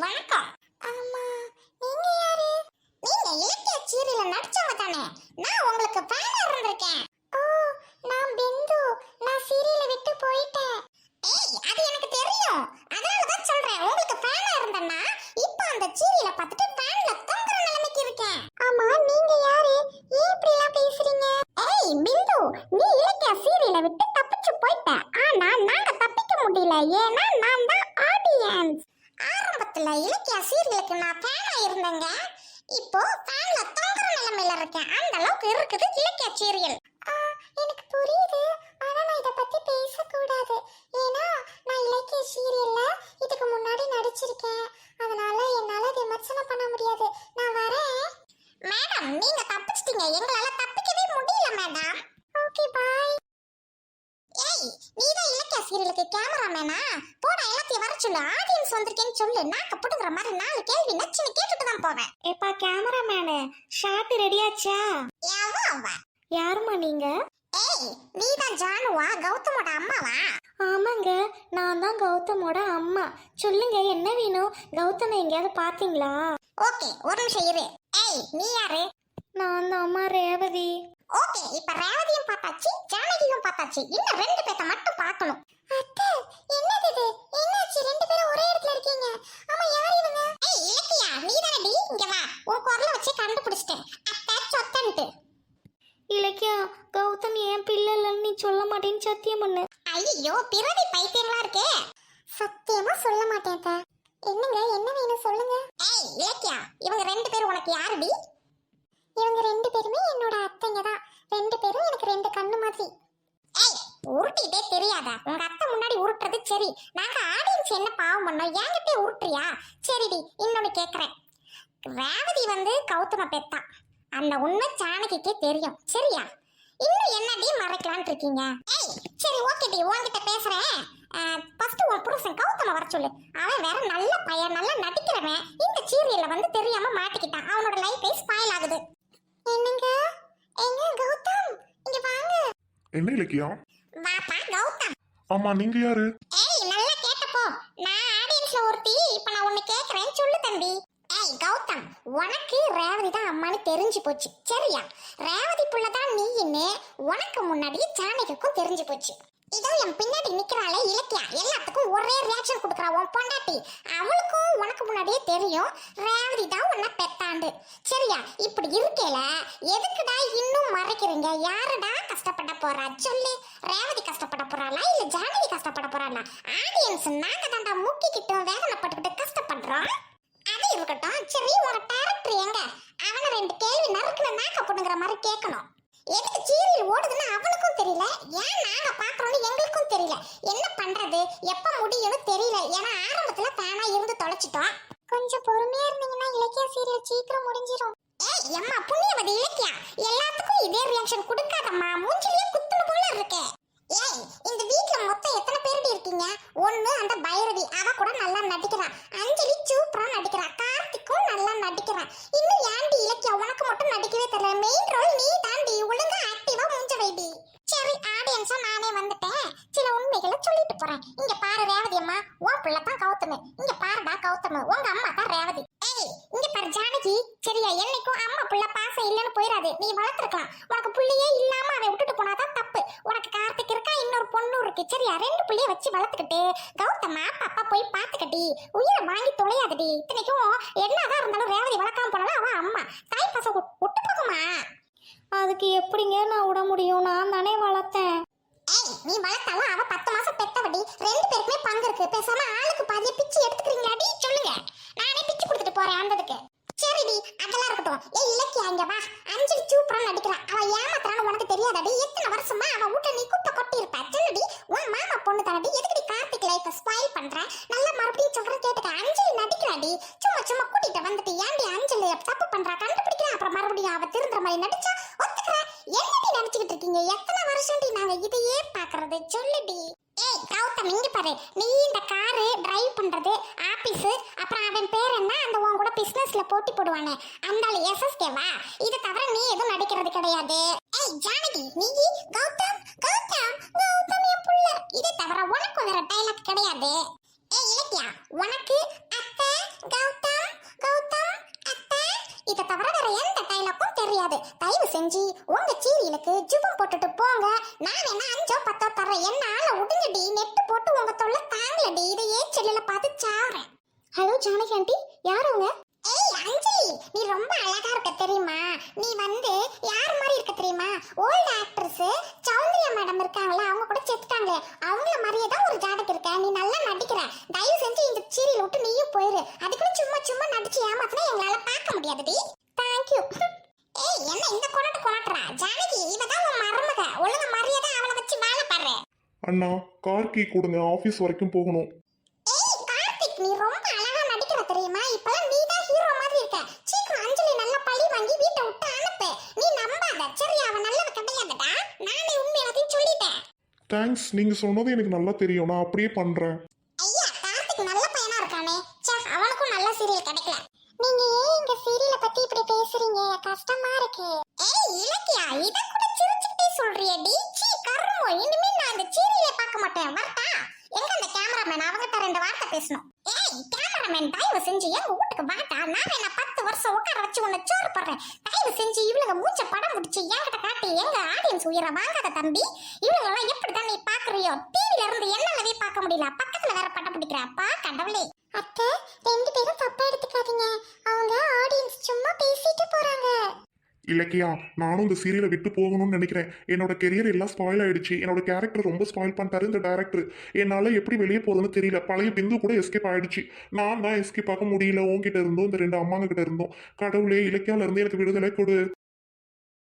வணக்கம். ஆமா, நீங்க யாரு? நீங்க இலக்கிய சீரியல்ல நடிச்சவங்க தானே? நான் உங்களுக்கு ஃபேனா இருந்திருக்கேன். ஓ, நான் பிந்து. நான் சீரியலை விட்டு போயிட்டேன். ஏய், அது எனக்கு தெரியும். அதனால தான் சொல்றேன். உங்களுக்கு ஃபேனா இருந்தேன்னா இப்போ அந்த சீரியலை பார்த்துட்டு ஃபேன்ல தொங்குற நிலைமைக்கு இருக்கேன். ஆமா, நீங்க யாரு? ஏன் இப்படி எல்லாம் பேசுறீங்க? ஏய் பிந்து, நீ இலக்கிய சீரியலை விட்டு தப்பிச்சு போயிட்ட. ஆனா நாங்க தப்பிக்க முடியல. ஏன்னா நான் தான் ஆடியன்ஸ். ஆரம்பத்துல இலக்கிய சீரியலுக்கு நான் ஃபேனா இருந்தேங்க. இப்போ ஃபேன்ல தொங்குற நிலைமையில இருக்கேன். அந்த அளவுக்கு இருக்குது இலக்கிய சீரியல். எனக்கு புரியுது. ஆனா நான் இத பத்தி பேச கூடாது. ஏன்னா நான் இலக்கிய சீரியல்ல இதுக்கு முன்னாடி நடிச்சிருக்கேன். அதனால என்னால விமர்சனம் பண்ண முடியாது. நான் வரேன். மேடம், நீங்க தப்பிச்சிட்டீங்க. எங்களால தப்பிக்கவே முடியல மேடம். Okay, by. ஏய், நீதான் இலக்கிய சீரியலுக்கு கேமராமேனா? போடா, எல்லாத்தையும் வர சொல்லு. ஆடியன்ஸ் வந்திருக்கேன்னு சொல்லு. நாக்க புடுங்குற மாதிரி 4 கேள்வி நச்சுன்னு கேட்டுட்டு தான் போவேன். ஏப்பா கேமராமேனு, ஷாட் ரெடியாச்சா? யாருமா நீங்க? ஏய், நீதான் ஜானுவா, கௌதமோட அம்மாவா? ஆமாங்க, நான் தான் கௌதமோட அம்மா. சொல்லுங்க, என்ன வேணும்? கௌதம் எங்கேயாவது பாத்தீங்களா? ஓகே, ஒரு நிமிஷம் இரு. ஏய், நீ யாரு? நான் தான் அம்மா ரேவதி. ஓகே, இப்ப ரேவதியும் பார்த்தாச்சு, ஜானகியும் பார்த்தாச்சு. இன்னும் 2 பேத்த மட்டும் பார்க்கணும். அத்தை, என்னது இது? என்னாச்சு? 2 பேரும் ஒரே இடத்துல இருக்கீங்க. ஆமா, யார் இவங்க? ஏய் இலக்கியா, நீதானடி? இங்க வா. உன் குரலை வச்சு கண்டுபிடிச்சிட்டேன். அத்தை சொத்தன்ட்டு. இலக்கியா, கௌதம் ஏன் பிள்ளை இல்லைன்னு நீ சொல்ல மாட்டேன்னு சத்தியம் பண்ணு. ஐயோ, பிறவி பைத்தியங்களா இருக்கே. சத்தியமா சொல்ல மாட்டேன் அத்தை. என்னங்க, என்ன வேணும் சொல்லுங்க. ஏய் இலக்கியா, இவங்க 2 பேரும் உனக்கு யாருடி? இவங்க 2 பேருமே என்னோட அத்தைங்க தான். 2 பேரும் எனக்கு 2 கண்ணு மாதிரி. ஏய், உருட்டிட்டே தெரியாதா? உங்க அத்தை முன்னாடி உருட்டுறது சரி. நாங்க ஆடியன்ஸ் என்ன பாவம் பண்ணோம்? என்கிட்டே உருட்டுறியா? சரிடி, இன்னொன்னு கேக்குறேன். ரேவதி கௌதம பெத்தா. அந்த உண்மை ஜானகிக்கே தெரியும், சரியா? இன்னும் என்னடி மறைக்கலான்னு இருக்கீங்க? ஏய், சரி ஓகேடி, உன்கிட்ட பேசுறேன். ஃபர்ஸ்ட் உன் புருஷன் கௌதம வர சொல்லு. அவன் வேற நல்ல பையன், நல்லா நடிக்கிறவன். இந்த சீரியல்ல தெரியாம மாட்டிக்கிட்டான். அவனோட லைஃபே ஸ்பாயில் ஆகுது. என்னங்க? எங்க கௌதம், இங்க வாங்க. என்ன இலக்கியா? வாப்பா கௌதம். ஆமா, நீங்க யாரு? ஏய், நல்லா கேட்டப்போ. நான் ஆடியன்ஸ்ல ஒருத்தி. இப்ப நான் ஒன்னு கேக்குறேன், சொல்லு தம்பி. ஏய் கௌதம், உனக்கு ரேவதி தான் அம்மான்னு தெரிஞ்சு போச்சு, சரியா? ரேவதி புள்ளதான் நீன்னு உனக்கு முன்னாடி ஜானகிக்கும் தெரிஞ்சு போச்சு. இதோ என் பின்னாடி நிக்கிறாளே இலக்கியா, எல்லாத்துக்கும் ஒரே ரியாக்ஷன் கொடுக்குறா. உன் பொண்டாட்டி, அவளுக்கும் உனக்கு முன்னாடியே தெரியும் ரேவதி தான் உன்னை பெத்தாண்டு, சரியா? இப்படி இருக்கேல எதுக்குடா இன்னும் மறைக்கிறீங்க? யாருடா கஷ்டப்பட போறா சொல்லு? ரேவதி கஷ்டப்பட போறாளா இல்ல ஜானகி கஷ்டப்பட போறாளா? ஆடியன்ஸ் நாங்க தாண்டா முக்கிக்கிட்டும் வேதனைப்பட்டுக்கிட்டு கஷ்டப்படுறோம். அது இருக்கட்டும், சரி உங்க டைரக்டர் எங்க? அவனை 2 கேள்வி நறுக்குல நாக்க போடுங்கிற மாதிரி கேட்கணும். எதுக்கு சீரியல் ஓடுதுன்னு அவனுக்கும் தெரியல, ஏன் நாங்க பாக்குறோம்னு எங்களுக்கும் தெரியல. என்ன பண்றது, எப்ப முடியும்னு தெரியல. ஏன்னா ஆரம்பத்துல ஃபேனா இருந்து தொலைச்சிட்டோம். கொஞ்சம் பொறுமையா இருந்தீங்கன்னா இலக்கிய சீரியல் சீக்கிரம் முடிஞ்சிரும். ஏய் அம்மா புண்ணியவதி இலக்கியா, எல்லாத்துக்கும் இதே ரியாக்ஷன் கொடுக்காதம்மா. மூஞ்சிலேயே குத்துன போல இருக்கே. ஏய், இந்த வீட்ல மொத்தம் எத்தனை பேருடி இருக்கீங்க? ஒண்ணு அந்த பைரவி, அவ கூட நல்லா நடிக்கிறா. அஞ்சலி சூப்பரா நடிக்கிறா. கார்த்திக்கும் நல்லா நடிக்கிறான். இன்னும் ஏன்டி இலக்கியா உனக்கு மட்டும் நடிக்கவே தெரியல? மெயின் ரோல் நீ தாண்டி. ஒழுங்கா ஆக்டிவா மூஞ்ச வைடி. சரி, ஆடியன்ஸா நானே வந்துட்டேன். சில உண்மைகளை சொல்லிட்டு போறேன். இங்க பாரு ரேவதி அம்மா, உன் பிள்ளை தான் கௌதமு. இங்க பாருடா கௌதமு, உங்க அம்மா தான் ரேவதி. ஏய், இங்க பாரு ஜானகி, சரியா? என்னைக்கும் அம்மா புள்ள பாசம் இல்லைன்னு போயிடாது. நீ வளர்த்துருக்கலாம். உனக்கு புள்ளையே இல்லாம அவன் விட்டுட்டு போனாதான் தப்பு. உனக்கு கார்த்திக் இருக்கா, இன்னொரு பொண்ணு இருக்கு, சரியா? 2 புள்ளைய வச்சு வளர்த்துக்கிட்டு கௌதமா பாப்பா போய் பாத்துக்கட்டி. உயிரை வாங்கி தொலையாதடி. இத்தனைக்கும் என்னதான் இருந்தாலும் ரேவதி வளர்க்காம போனாலும் அவன் அம்மா. தாய் பாசம் விட்டு போகுமா? அதுக்கு எப்படிங்க நான் விட முடியும்? நான் தானே வளர்த்தேன். ஏய், நீ வளர்த்தாலும் அவ 10 மாசம் பெத்தவடி. 2 பேருக்குமே பங்கு இருக்கு. பேசாம ஆளுக்கு பாதிய பிச்சு எடுத்துக்கிறீங்களாடி? சொல்லுங்க, நானே பிச்சு கொடுத்துட்டு போறேன் அந்ததுக்கு. சரிடி, அதெல்லாம் இருக்கட்டும். ஏய் இலக்கியா, இங்க வா. அஞ்சலி சூப்பரா நடிக்கிறா. அவ ஏமாத்துறான்னு உனக்கு தெரியாதாடி? எத்தனை வருஷமா அவ வீட்டுல நீ குப்பை கொட்டி இருப்ப. சொல்லுடி, உன் மாமா பொண்ணு தானடி. எதுக்கடி கார்த்திக் லைஃப் ஸ்பாயில் பண்ற? நல்லா மறுபடியும் சொல்றேன் கேட்டுக்க. அஞ்சலி நடிக்கிறாடி. சும்மா சும்மா கூட்டிட்டு வந்துட்டு ஏன்டி அஞ்சலி தப்பு பண்றா கண்டுபிடிக்கிறா. அப்புறம் மறுபடியும் அவ திருந்துற மாதிரி நடிச்சா ஒத்துக்கிற. என்னடி நினைச்சுக்கிட்டு இருக்கீங்க? எத்தனை வருஷம்டி நாங்க இதையே பாக்குறது? சொல்லுடி. ஏய் கௌதம், இங்க பாரு. நீ இந்த காரு டிரைவ் பண்றது, ஆபீஸ், அப்புறம் அவன் பேர் என்ன, அந்த உன் கூட பிசினஸ்ல போட்டி போடுவானே அந்த எஸ்எஸ்கேவா? இதை தவிர நீ எதுவும் நடிக்கிறது கிடையாது. ஏய் ஜானகி, நீ கௌதம் கௌதம் கௌதம் என் புள்ள, இதை தவிர உனக்கு வேற டைலாக் கிடையாது. ஏய் இலக்கியா, உனக்கு அத்தை தெரியாது. தயவு செஞ்சு உங்க சீரியலுக்கு ஜுபம் போட்டுட்டு போங்க. நான் என்ன 5 10 தரேன். என்ன ஆள விடுங்கடி. நெட்டு போட்டு உங்க தொல்லை தாங்கலடி. இதையே செல்லுல பார்த்து சாவறேன். ஹலோ ஜானகி ஆண்டி, யார் அவங்க? ஏய் அஞ்சலி, நீ ரொம்ப அழகா இருக்க தெரியுமா? நீ யார் மாதிரி இருக்க தெரியுமா? ஓல்ட் ஆக்ட்ரஸ் சௌந்தர்யா மேடம் இருக்காங்களா, அவங்க கூட செத்துட்டாங்களே, அவங்கள மாதிரியே தான் ஒரு ஜாடக்கு இருக்க. நீ நல்லா நடிக்கிற. தயவு செஞ்சு இந்த சீரியல் விட்டு நீயும் போயிரு. அதுக்குள்ள சும்மா சும்மா நடிச்சு ஏமாத்தினா எங்களால பார்க்க முடியாதுடி. தேங்க்யூ. ஏய் என்ன இந்த கொண்டாட்டுறா? ஜானகி இவதான் உன் மருமக. ஒழுங்கா மரியாதை அவளை வச்சு வேலை பாரு. அண்ணா கார் கீ கொடுங்க, ஆஃபீஸ் வரைக்கும் போகணும். ஏய் கார்த்திக், நீ ரொம்ப அழகா நடிக்கிற தெரியுமா? இப்பலாம் நீ தான் ஹீரோ மாதிரி இருக்க. சீக்கிரம் அஞ்சலி நல்லா பழி வாங்கி வீட்டை விட்டு அனுப்பு. நீ நம்பாத சரியா? அவன் நல்லவ கிடையாதுடா. நானே உண்மையாதையும் சொல்லிட்டேன். தேங்க்ஸ், நீங்க சொன்னது எனக்கு நல்லா தெரியும், நான் அப்படியே பண்றேன். ஐயா கார்த்திக் நல்ல பையனா இருக்கானே. ச்சே, அவனுக்கும் நல்ல சீரியல் கிடைக்கல. நீங்க ஏன் இந்த சீரியலை பத்தி இப்படி பேசுறீங்க? கஷ்டமா இருக்கு. ஏய் இலக்கியா, இத கூட சிரிச்சுக்கிட்டே சொல்றியேடி. சீ கருமோ, இனிமே நான் இந்த சீரியலை பார்க்க மாட்டேன். வரட்டா? எங்க அந்த கேமராமேன்? அவங்கிட்ட 2 வார்த்தை பேசணும். ஏய் கேமராமேன், தயவு செஞ்சு எங்க வீட்டுக்கு வாட்டா. நான் என்ன 10 வருஷம் உட்கார வச்சு உன்னை சோறு போடுறேன். தயவு செஞ்சு இவளுங்க மூஞ்ச படம் முடிச்சு என்கிட்ட காட்டி எங்க ஆடியன்ஸ் உயிரை வாங்காத தம்பி. இவளுங்கெல்லாம் எப்படிதான் நீ பாக்குறியோ? டிவில இருந்து என்னாலவே பார்க்க முடியல. பக்கத்துல வேற படம் பிடிக்கிறாப்பா கடவுளே. அத்தை, 2 பேரும் தப்பா எடுத்துக்காதீங்க. அவங்க ஆடியன்ஸ் சும்மா பேசிட்டு போறாங்க. இலக்கியா, நானும் இந்த சீரியலை விட்டு போகணும்னு நினைக்கிறேன். என்னோட கெரியர் எல்லாம் ஸ்பாயில் ஆயிடுச்சு. என்னோட கேரக்டர் ரொம்ப ஸ்பாயில் பண்ணிட்டாரு இந்த டைரக்டர். என்னால எப்படி வெளியே போறதுன்னு தெரியல. பழைய பிந்து கூட எஸ்கேப் ஆயிடுச்சு. நான் தான் எஸ்கேப் ஆக முடியல. உங்ககிட்ட இருந்தோம், இந்த 2 அம்மாங்க கிட்ட இருந்தோம். கடவுளே, இலக்கியால இருந்து எனக்கு விடுதலை கொடு.